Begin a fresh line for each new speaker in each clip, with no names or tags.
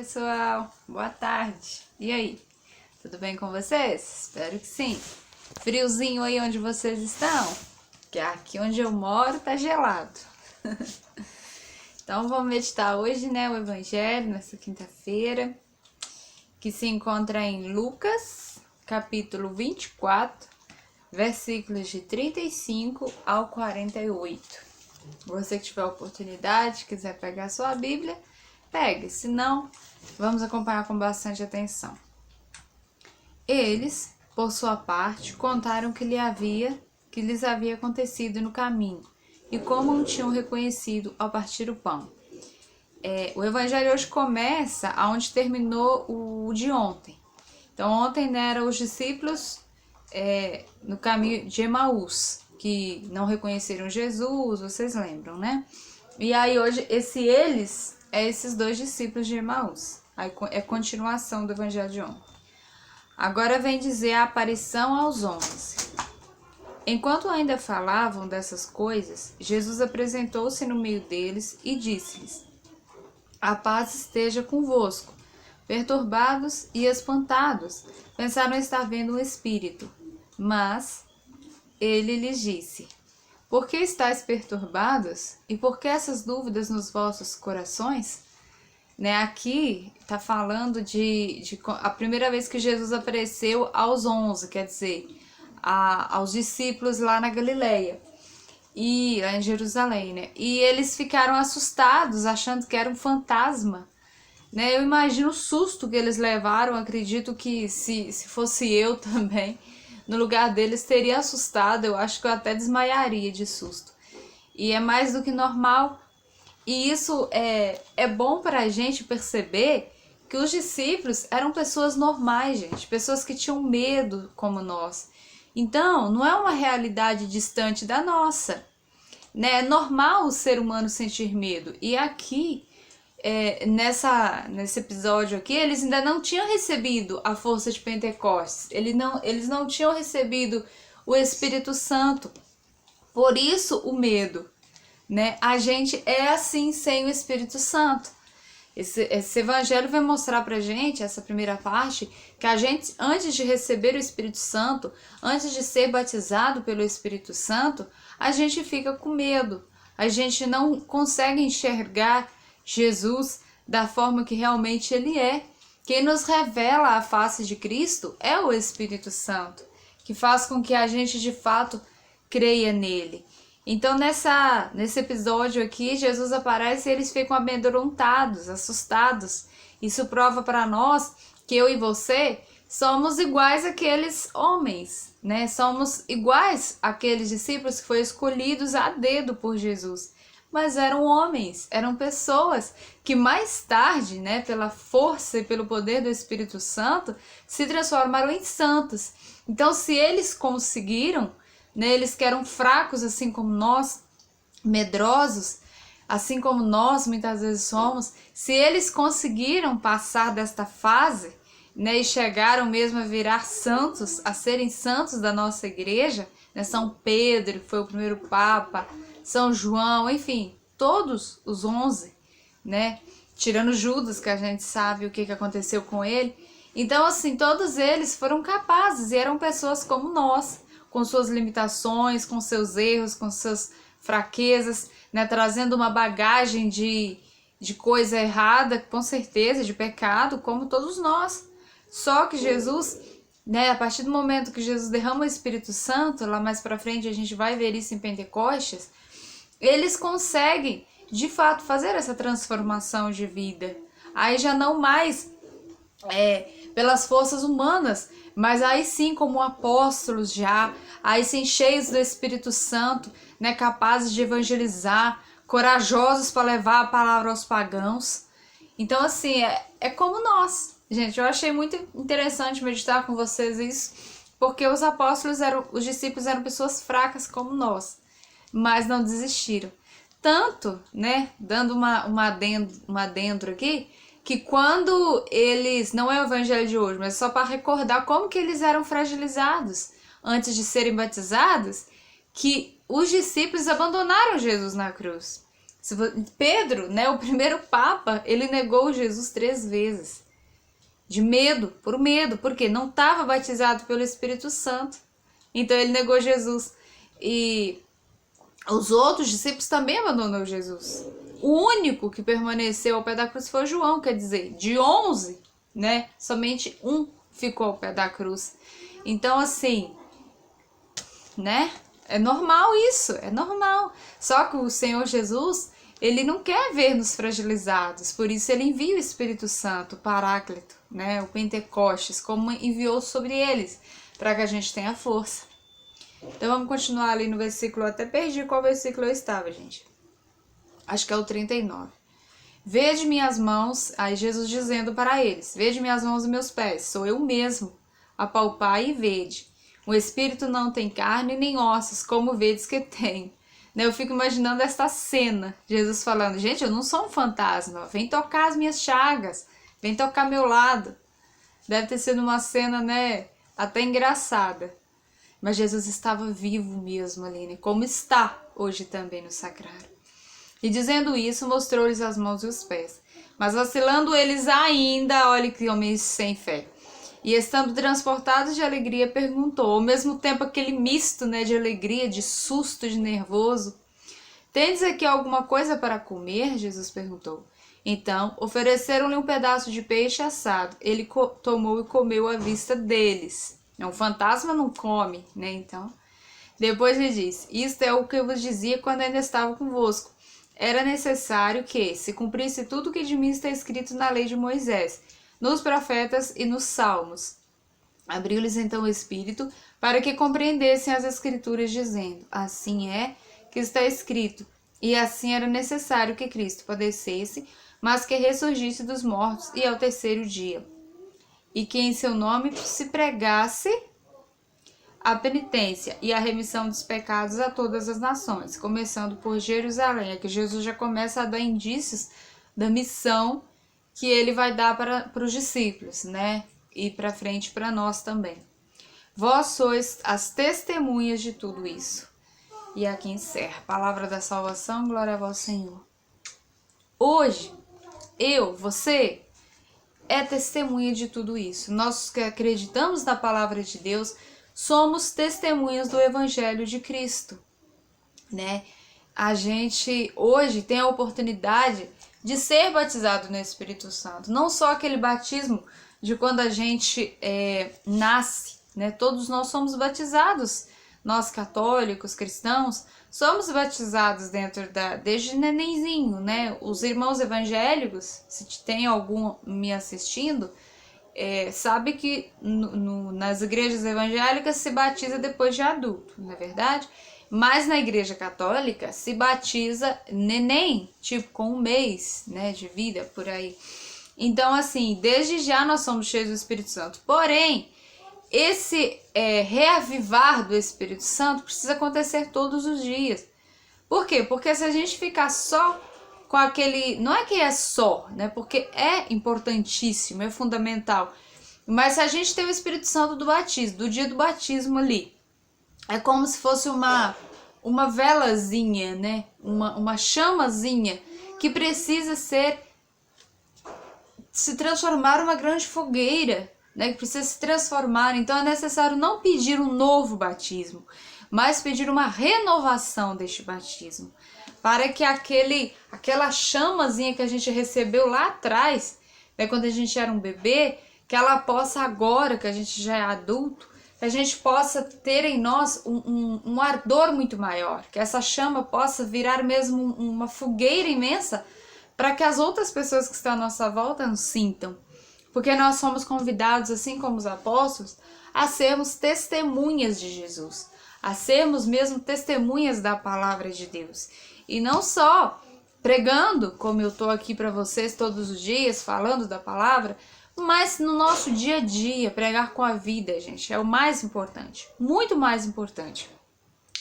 pessoal, boa tarde. E aí, tudo bem com vocês? Espero que sim. Friozinho aí onde vocês estão? Que aqui onde eu moro tá gelado. Então vamos meditar hoje, né, o Evangelho, nessa quinta-feira, que se encontra em Lucas, capítulo 24, versículos de 35 ao 48. Você que tiver oportunidade, quiser pegar a sua Bíblia, pegue, se não, vamos acompanhar com bastante atenção. Eles, por sua parte, contaram que lhes havia acontecido no caminho e como o tinham reconhecido ao partir o pão. O Evangelho hoje começa aonde terminou o de ontem. Então, ontem, né, eram os discípulos no caminho de Emaús, que não reconheceram Jesus, vocês lembram, né? E aí hoje, eles esses dois discípulos de Emaús. Aí é continuação do Evangelho de ontem. Agora vem dizer a aparição aos 11. Enquanto ainda falavam dessas coisas, Jesus apresentou-se no meio deles e disse-lhes: A paz esteja convosco. Perturbados e espantados, pensaram estar vendo um espírito. Mas ele lhes disse: Por que estáis perturbados? E por que essas dúvidas nos vossos corações? Né, aqui está falando de a primeira vez que Jesus apareceu aos 11, quer dizer, aos discípulos lá na Galileia, e lá em Jerusalém, né? E eles ficaram assustados, achando que era um fantasma, né? Eu imagino o susto que eles levaram, acredito que se fosse eu também, no lugar deles, teria assustado, eu acho que eu até desmaiaria de susto. E é mais do que normal. E isso é bom para a gente perceber que os discípulos eram pessoas normais, gente. Pessoas que tinham medo como nós. Então, não é uma realidade distante da nossa, né? É normal o ser humano sentir medo. E aqui, nesse episódio aqui, eles ainda não tinham recebido a força de Pentecostes. Eles não tinham recebido o Espírito Santo. Por isso, o medo. Né? A gente é assim sem o Espírito Santo. Esse evangelho vai mostrar pra gente, essa primeira parte, que a gente, antes de receber o Espírito Santo, antes de ser batizado pelo Espírito Santo, a gente fica com medo. A gente não consegue enxergar Jesus da forma que realmente ele é. Quem nos revela a face de Cristo é o Espírito Santo, que faz com que a gente de fato creia nele. Então, nesse episódio aqui, Jesus aparece e eles ficam amedrontados, assustados. Isso prova para nós que eu e você somos iguais àqueles homens, né? Somos iguais àqueles discípulos que foram escolhidos a dedo por Jesus. Mas eram homens, eram pessoas que mais tarde, né, pela força e pelo poder do Espírito Santo, se transformaram em santos. Então, se eles conseguiram, né, eles que eram fracos assim como nós, medrosos, assim como nós muitas vezes somos, se eles conseguiram passar desta fase, né, e chegaram mesmo a virar santos, a serem santos da nossa igreja, né, São Pedro, que foi o primeiro Papa, São João, enfim, todos os 11, né, tirando Judas, que a gente sabe o que aconteceu com ele. Então, assim, todos eles foram capazes e eram pessoas como nós, com suas limitações, com seus erros, com suas fraquezas, né, trazendo uma bagagem de coisa errada, com certeza, de pecado, como todos nós. Só que Jesus, né, a partir do momento que Jesus derrama o Espírito Santo, lá mais para frente a gente vai ver isso em Pentecostes, eles conseguem, de fato, fazer essa transformação de vida. Aí já não mais pelas forças humanas, mas aí sim como apóstolos já, aí sim cheios do Espírito Santo, né, capazes de evangelizar, corajosos para levar a palavra aos pagãos. Então assim, é como nós. Gente, eu achei muito interessante meditar com vocês isso, porque os apóstolos os discípulos eram pessoas fracas como nós, mas não desistiram. Tanto, né, dando uma adendo aqui, que quando eles, não é o evangelho de hoje, mas só para recordar como que eles eram fragilizados antes de serem batizados, que os discípulos abandonaram Jesus na cruz. Pedro, né, o primeiro papa, ele negou Jesus 3 vezes. De medo, porque não estava batizado pelo Espírito Santo. Então ele negou Jesus. E os outros discípulos também abandonou Jesus. O único que permaneceu ao pé da cruz foi João, quer dizer, de 11, né, somente um ficou ao pé da cruz. Então, assim, né, é normal isso, é normal. Só que o Senhor Jesus, ele não quer ver-nos fragilizados, por isso ele envia o Espírito Santo, o Paráclito, né, o Pentecostes, como enviou sobre eles, para que a gente tenha força. Então vamos continuar ali no versículo, até perdi qual versículo eu estava, gente. Acho que é o 39. Vede minhas mãos, aí Jesus dizendo para eles, vede minhas mãos e meus pés, sou eu mesmo, apalpai e vede. O espírito não tem carne nem ossos, como vedes que tem. Eu fico imaginando esta cena, Jesus falando, gente, eu não sou um fantasma, vem tocar as minhas chagas, vem tocar meu lado. Deve ter sido uma cena, né, até engraçada. Mas Jesus estava vivo mesmo ali, né, como está hoje também no sacrário. E dizendo isso, mostrou-lhes as mãos e os pés. Mas vacilando eles ainda, olha que homens sem fé. E estando transportados de alegria, perguntou, ao mesmo tempo aquele misto, né, de alegria, de susto, de nervoso. Tendes aqui alguma coisa para comer? Jesus perguntou. Então, ofereceram-lhe um pedaço de peixe assado. Ele tomou e comeu à vista deles. Um fantasma não come, né, então. Depois lhe disse, isto é o que eu vos dizia quando ainda estava convosco. Era necessário que se cumprisse tudo o que de mim está escrito na lei de Moisés, nos profetas e nos salmos. Abriu-lhes então o Espírito para que compreendessem as Escrituras, dizendo, assim é que está escrito, e assim era necessário que Cristo padecesse, mas que ressurgisse dos mortos e ao terceiro dia, e que em seu nome se pregasse a penitência e a remissão dos pecados a todas as nações, começando por Jerusalém. Aqui Jesus já começa a dar indícios da missão que ele vai dar para os discípulos, né? E para frente para nós também. Vós sois as testemunhas de tudo isso. E aqui encerra. Palavra da salvação, glória a vós, Senhor. Hoje, você é testemunha de tudo isso. Nós que acreditamos na palavra de Deus, somos testemunhas do Evangelho de Cristo, né? A gente hoje tem a oportunidade de ser batizado no Espírito Santo. Não só aquele batismo de quando a gente nasce, né? Todos nós somos batizados. Nós católicos, cristãos, somos batizados desde nenenzinho, né? Os irmãos evangélicos, se tem algum me assistindo, sabe que nas igrejas evangélicas se batiza depois de adulto, não é verdade? Mas na igreja católica se batiza neném, tipo com 1 mês, né, de vida, por aí. Então, assim, desde já nós somos cheios do Espírito Santo. Porém, esse reavivar do Espírito Santo precisa acontecer todos os dias. Por quê? Porque se a gente ficar só com aquele... Não é que é só, né? Porque é importantíssimo, é fundamental. Mas se a gente tem o Espírito Santo do batismo, do dia do batismo ali, é como se fosse uma velazinha, né? Uma chamazinha que precisa se transformar em uma grande fogueira, né? Que precisa se transformar. Então é necessário não pedir um novo batismo, mas pedir uma renovação deste batismo, para que aquela chamazinha que a gente recebeu lá atrás, né, quando a gente era um bebê, que ela possa agora, que a gente já é adulto, que a gente possa ter em nós um ardor muito maior, que essa chama possa virar mesmo uma fogueira imensa, para que as outras pessoas que estão à nossa volta nos sintam. Porque nós somos convidados, assim como os apóstolos, a sermos testemunhas de Jesus, a sermos mesmo testemunhas da palavra de Deus. E não só pregando, como eu estou aqui para vocês todos os dias, falando da palavra, mas no nosso dia a dia, pregar com a vida, gente, é o mais importante, muito mais importante.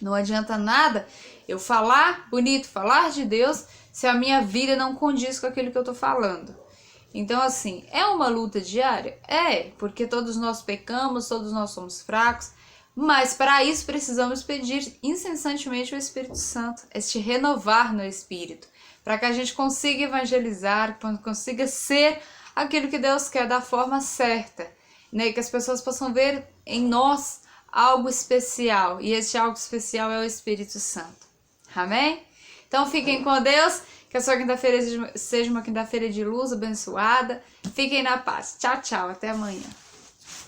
Não adianta nada eu falar bonito, falar de Deus, se a minha vida não condiz com aquilo que eu estou falando. Então, assim, é uma luta diária? É, porque todos nós pecamos, todos nós somos fracos, mas para isso precisamos pedir incessantemente o Espírito Santo, este renovar no Espírito, para que a gente consiga evangelizar, consiga ser aquilo que Deus quer da forma certa, né? Que as pessoas possam ver em nós algo especial, e esse algo especial é o Espírito Santo. Amém? Então fiquem com Deus, que a sua quinta-feira seja uma quinta-feira de luz abençoada. Fiquem na paz. Tchau, tchau. Até amanhã.